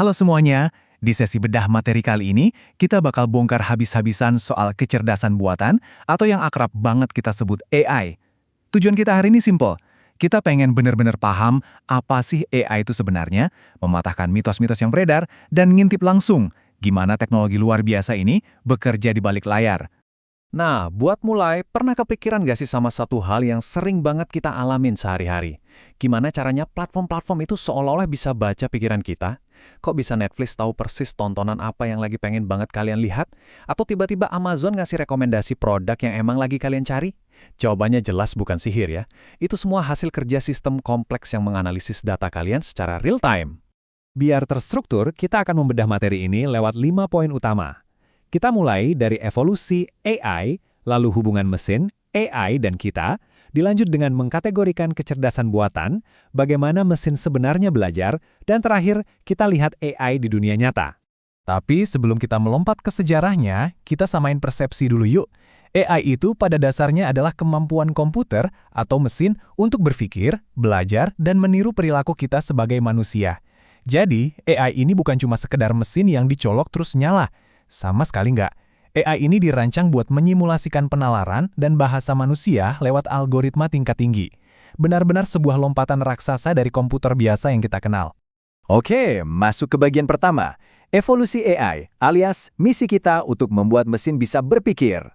Halo semuanya, di sesi bedah materi kali ini, kita bakal bongkar habis-habisan soal kecerdasan buatan atau yang akrab banget kita sebut AI. Tujuan kita hari ini simple. Kita pengen benar-benar paham apa sih AI itu sebenarnya, mematahkan mitos-mitos yang beredar, dan ngintip langsung gimana teknologi luar biasa ini bekerja di balik layar. Nah, buat mulai, pernah kepikiran gak sih sama satu hal yang sering banget kita alamin sehari-hari? Gimana caranya platform-platform itu seolah-olah bisa baca pikiran kita? Kok bisa Netflix tahu persis tontonan apa yang lagi pengen banget kalian lihat? Atau tiba-tiba Amazon ngasih rekomendasi produk yang emang lagi kalian cari? Jawabannya jelas bukan sihir ya. Itu semua hasil kerja sistem kompleks yang menganalisis data kalian secara real time. Biar terstruktur, kita akan membedah materi ini lewat 5 poin utama. Kita mulai dari evolusi AI, lalu hubungan mesin, AI dan kita, dilanjut dengan mengkategorikan kecerdasan buatan, bagaimana mesin sebenarnya belajar, dan terakhir kita lihat AI di dunia nyata. Tapi sebelum kita melompat ke sejarahnya, kita samain persepsi dulu yuk. AI itu pada dasarnya adalah kemampuan komputer atau mesin untuk berpikir, belajar, dan meniru perilaku kita sebagai manusia. Jadi, AI ini bukan cuma sekedar mesin yang dicolok terus nyala. Sama sekali nggak. AI ini dirancang buat menyimulasikan penalaran dan bahasa manusia lewat algoritma tingkat tinggi. Benar-benar sebuah lompatan raksasa dari komputer biasa yang kita kenal. Oke, masuk ke bagian pertama. Evolusi AI, alias misi kita untuk membuat mesin bisa berpikir.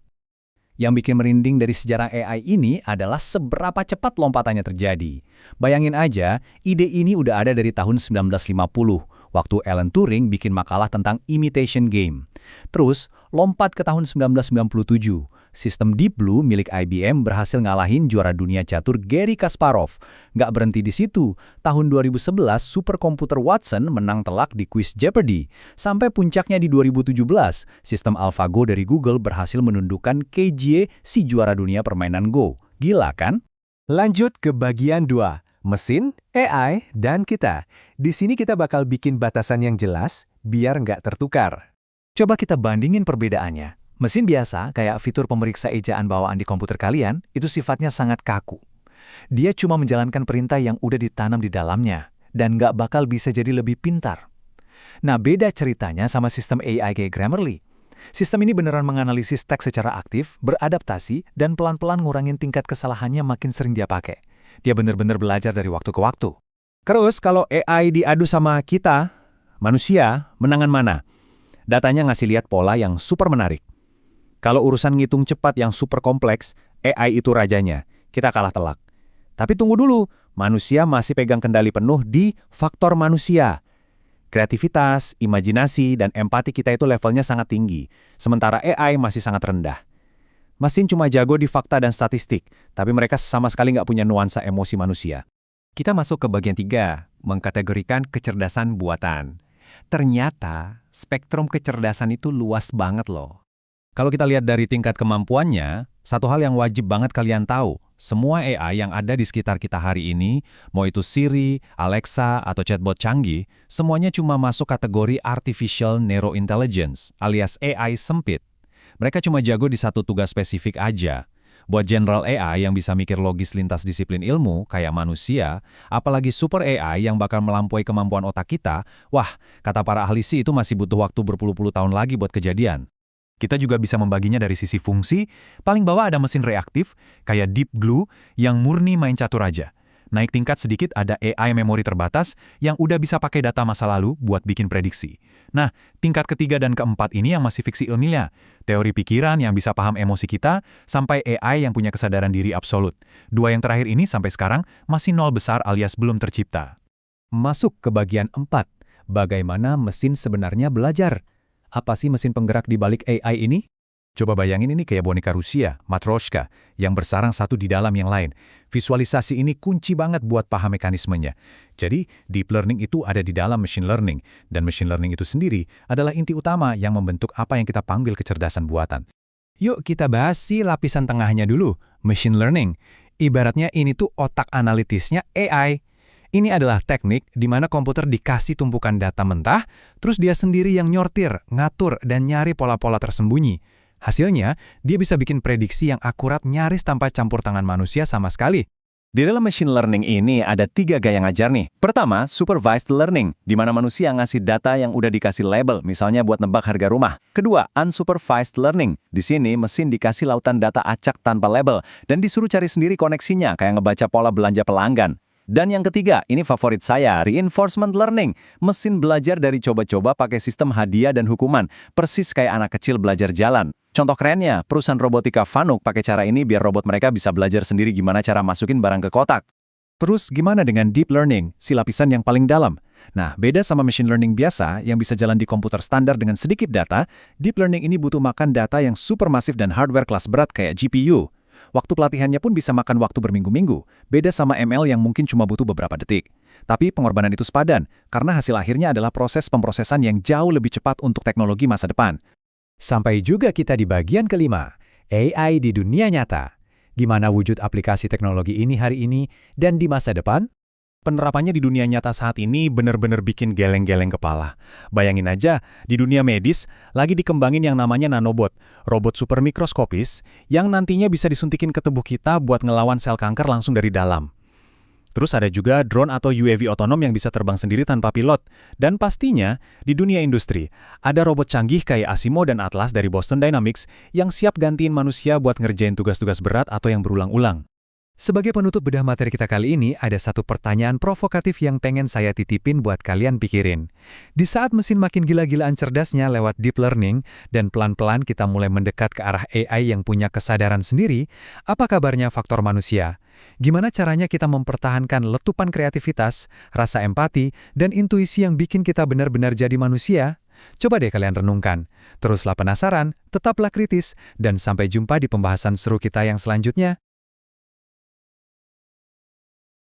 Yang bikin merinding dari sejarah AI ini adalah seberapa cepat lompatannya terjadi. Bayangin aja, ide ini udah ada dari tahun 1950, waktu Alan Turing bikin makalah tentang imitation game. Terus, lompat ke tahun 1997, sistem Deep Blue milik IBM berhasil ngalahin juara dunia catur Garry Kasparov. Nggak berhenti di situ, tahun 2011 superkomputer Watson menang telak di kuis Jeopardy. Sampai puncaknya di 2017, sistem AlphaGo dari Google berhasil menundukkan KJ, si juara dunia permainan Go. Gila kan? Lanjut ke bagian 2, mesin, AI, dan kita. Di sini kita bakal bikin batasan yang jelas, biar nggak tertukar. Coba kita bandingin perbedaannya. Mesin biasa, kayak fitur pemeriksa ejaan bawaan di komputer kalian, itu sifatnya sangat kaku. Dia cuma menjalankan perintah yang udah ditanam di dalamnya, dan nggak bakal bisa jadi lebih pintar. Nah, beda ceritanya sama sistem AI kayak Grammarly. Sistem ini beneran menganalisis teks secara aktif, beradaptasi, dan pelan-pelan ngurangin tingkat kesalahannya makin sering dia pakai. Dia bener-bener belajar dari waktu ke waktu. Terus kalau AI diadu sama kita, manusia, menangan mana? Datanya ngasih lihat pola yang super menarik. Kalau urusan ngitung cepat yang super kompleks, AI itu rajanya. Kita kalah telak. Tapi tunggu dulu, manusia masih pegang kendali penuh di faktor manusia. Kreativitas, imajinasi, dan empati kita itu levelnya sangat tinggi. Sementara AI masih sangat rendah. Mesin cuma jago di fakta dan statistik, tapi mereka sama sekali nggak punya nuansa emosi manusia. Kita masuk ke bagian 3, mengkategorikan kecerdasan buatan. Ternyata, spektrum kecerdasan itu luas banget loh. Kalau kita lihat dari tingkat kemampuannya, satu hal yang wajib banget kalian tahu, semua AI yang ada di sekitar kita hari ini, mau itu Siri, Alexa, atau chatbot canggih, semuanya cuma masuk kategori Artificial Narrow Intelligence, alias AI sempit. Mereka cuma jago di satu tugas spesifik aja. Buat general AI yang bisa mikir logis lintas disiplin ilmu, kayak manusia, apalagi super AI yang bakal melampaui kemampuan otak kita, wah, kata para ahli sih itu masih butuh waktu berpuluh-puluh tahun lagi buat kejadian. Kita juga bisa membaginya dari sisi fungsi, paling bawah ada mesin reaktif, kayak Deep Blue, yang murni main catur aja. Naik tingkat sedikit ada AI memori terbatas, yang udah bisa pakai data masa lalu buat bikin prediksi. Nah, tingkat ketiga dan keempat ini yang masih fiksi ilmiah, teori pikiran yang bisa paham emosi kita, sampai AI yang punya kesadaran diri absolut. Dua yang terakhir ini sampai sekarang masih nol besar alias belum tercipta. Masuk ke bagian 4, bagaimana mesin sebenarnya belajar. Apa sih mesin penggerak di balik AI ini? Coba bayangin ini kayak boneka Rusia, Matryoshka, yang bersarang satu di dalam yang lain. Visualisasi ini kunci banget buat paham mekanismenya. Jadi, deep learning itu ada di dalam machine learning, dan machine learning itu sendiri adalah inti utama yang membentuk apa yang kita panggil kecerdasan buatan. Yuk kita bahas si lapisan tengahnya dulu, machine learning. Ibaratnya ini tuh otak analitisnya AI. Ini adalah teknik di mana komputer dikasih tumpukan data mentah, terus dia sendiri yang nyortir, ngatur, dan nyari pola-pola tersembunyi. Hasilnya, dia bisa bikin prediksi yang akurat nyaris tanpa campur tangan manusia sama sekali. Di dalam machine learning ini ada 3 gaya ngajar nih. Pertama, supervised learning, di mana manusia ngasih data yang udah dikasih label, misalnya buat nebak harga rumah. Kedua, unsupervised learning. Di sini mesin dikasih lautan data acak tanpa label dan disuruh cari sendiri koneksinya, kayak ngebaca pola belanja pelanggan. Dan yang ketiga, ini favorit saya, reinforcement learning. Mesin belajar dari coba-coba pakai sistem hadiah dan hukuman, persis kayak anak kecil belajar jalan. Contoh kerennya, perusahaan robotika Fanuc pakai cara ini biar robot mereka bisa belajar sendiri gimana cara masukin barang ke kotak. Terus gimana dengan deep learning, si lapisan yang paling dalam? Nah, beda sama machine learning biasa yang bisa jalan di komputer standar dengan sedikit data, deep learning ini butuh makan data yang supermasif dan hardware kelas berat kayak GPU. Waktu pelatihannya pun bisa makan waktu berminggu-minggu, beda sama ML yang mungkin cuma butuh beberapa detik. Tapi pengorbanan itu sepadan, karena hasil akhirnya adalah proses pemrosesan yang jauh lebih cepat untuk teknologi masa depan. Sampai juga kita di bagian kelima, AI di dunia nyata. Gimana wujud aplikasi teknologi ini hari ini dan di masa depan? Penerapannya di dunia nyata saat ini benar-benar bikin geleng-geleng kepala. Bayangin aja, di dunia medis lagi dikembangin yang namanya nanobot, robot super mikroskopis yang nantinya bisa disuntikin ke tubuh kita buat ngelawan sel kanker langsung dari dalam. Terus ada juga drone atau UAV otonom yang bisa terbang sendiri tanpa pilot. Dan pastinya, di dunia industri, ada robot canggih kayak Asimo dan Atlas dari Boston Dynamics yang siap gantiin manusia buat ngerjain tugas-tugas berat atau yang berulang-ulang. Sebagai penutup bedah materi kita kali ini, ada satu pertanyaan provokatif yang pengen saya titipin buat kalian pikirin. Di saat mesin makin gila-gilaan cerdasnya lewat deep learning, dan pelan-pelan kita mulai mendekat ke arah AI yang punya kesadaran sendiri, apa kabarnya faktor manusia? Gimana caranya kita mempertahankan letupan kreativitas, rasa empati, dan intuisi yang bikin kita benar-benar jadi manusia? Coba deh kalian renungkan. Teruslah penasaran, tetaplah kritis, dan sampai jumpa di pembahasan seru kita yang selanjutnya.